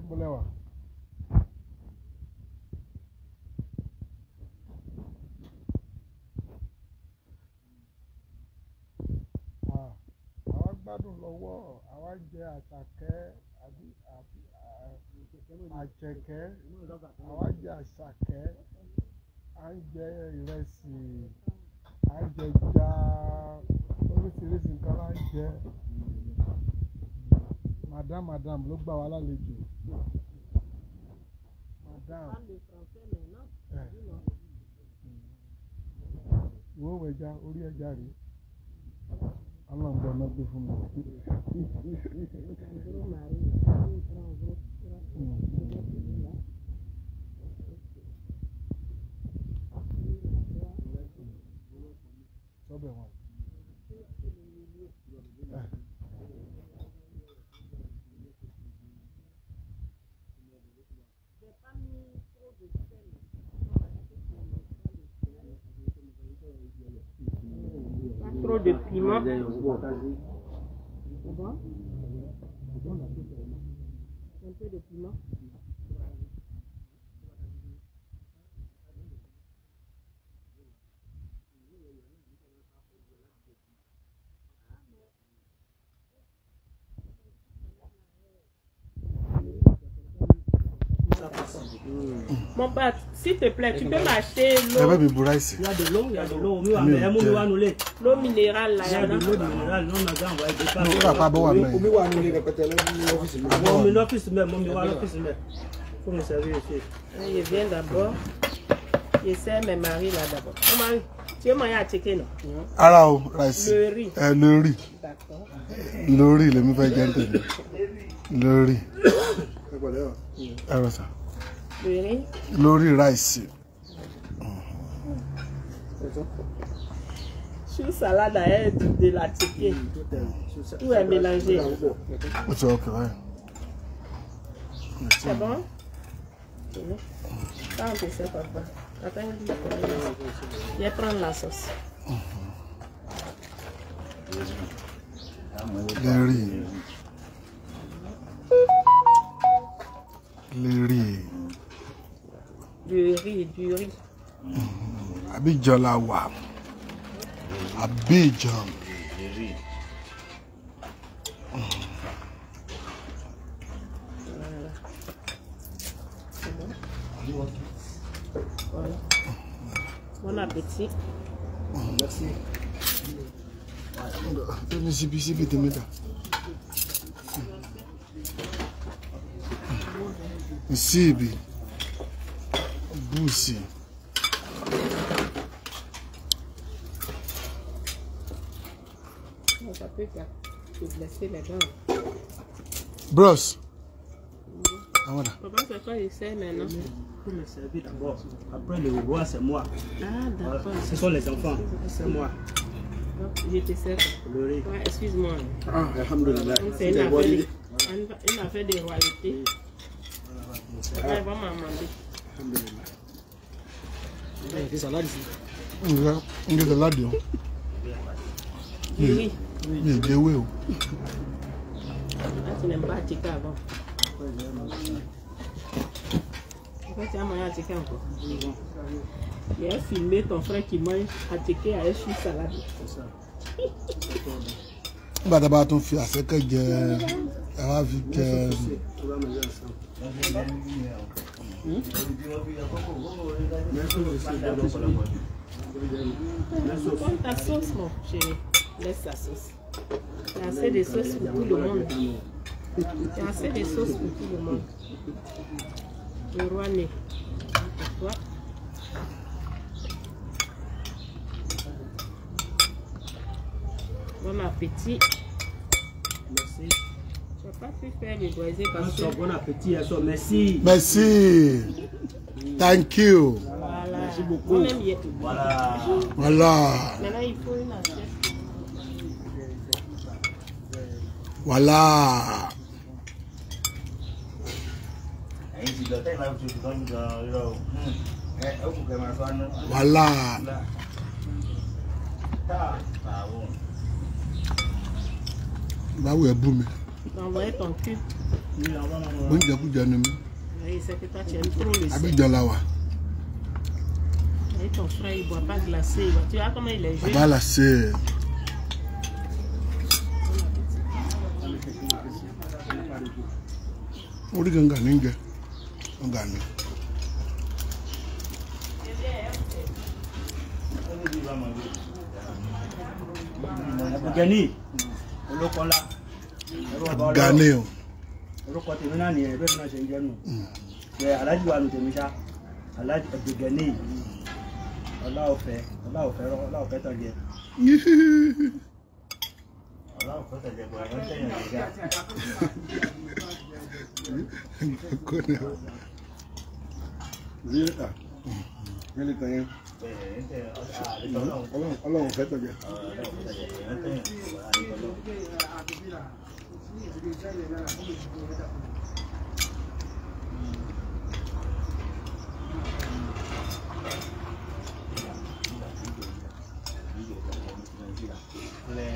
Ebolewa. Àwa gbádùn lọ́wọ́, àwa jẹ àṣàkẹ́ àbí àjẹkẹ́, àwa jẹ àṣàkẹ́, à ń jẹ ìrẹsì, à ń jẹ ẹja, oríṣiríṣi nǹkan là ń jẹ. Madam ló gbà wá lálejò. Madam. Wo ẹja, orí ẹja rí. Allah gbọ́ ọ̀nà gbé fún mi. Sọ́bẹ̀ wọn. Trop de piment. C'est bon? Un peu de piment. Mon père, s'il te plaît, tu peux m'acheter l'eau. Il y a de l'eau, il y a de l'eau. L'eau minérale là. Il y a de l'eau minérale. Non, on a envoyé des non, on pas bon à mettre. Faut me servir ici. Je viens d'abord. Je sers mes maris là d'abord. Mon mari, tu veux manger à checker non? Alors, rice. Le riz. Le riz. D'accord. Le riz, le mieux fait gentille. Le riz. Alors ça. Le riz. Le riz rice. Chou salade avec de la ticket. Tout est mélangé. C'est ok, ouais. C'est bon? Ça, on peut faire, papa. Attends, je vais prendre la sauce. Le riz. Le riz. Du riz. Abidjan la wa. Abidjan. Voilà. Bon appétit. Merci. Sipi te meta. Sipi. Boussi. Ça peut te blesser les dents. Brosse. Ah voilà. Papa, c'est quoi il sert maintenant? Pour me servir d'abord. Après le roi, c'est moi. Ah, d'accord. Ce sont les enfants. C'est moi. Je te sers. Le riz. Ouais, excuse-moi. Ah, alhamdulillah. C'est une affaire de royauté. Ouais, va m'amender. Il y a des salades ici. Il y a des salades. Oui. Il y a des oui. Tu n'aimes pas Tika avant. Pourquoi tu as mangé à Tika encore? Il a filmé ton frère qui mange à Tika avec une salade. C'est ça. Bah d'abord ton fils, c'est que j'ai vu que... Comme ta sauce, mon chéri. Laisse ta sauce. Tu as assez de sauce pour tout le monde. Tu as assez de sauce pour tout le monde. Le roi né. Pour toi. Bon appétit. Merci. Tu n'as pas pu faire le boisé parce que... Bon appétit, merci. Merci. Thank you. Voilà. Merci beaucoup. Voilà. Voilà. Maintenant, il faut une assiette. Voilà. Voilà. Bah oui, boum. Tu as envoyé ton cul. Oúnjẹ kújẹ ni mí. Oui, c'est que toi tu aimes trop le sel. Abidjan la wà. Et ton frère il boit pas glacé. Tu vois comment il est jeune. Bàbá la ṣe. Orí gangan ní jẹ. Gangan ni. Gani, olókọ́lá. Gani o. Orúkọ tèmi náà nìyẹn bẹ́ẹ̀ náà ṣe ń jẹ́nu. Bẹ́ẹ̀ aláàjì wa ló tèmi ṣá. Aláàjì Abdulgani. Ọláọ̀fẹ́ tán jẹ. Ọláọ̀fẹ́ tán jẹ bọ̀ àwọn tẹ̀yìn àjẹjá. Ele tá aí. Ọlọ́run fẹ́ tọ́jú. Le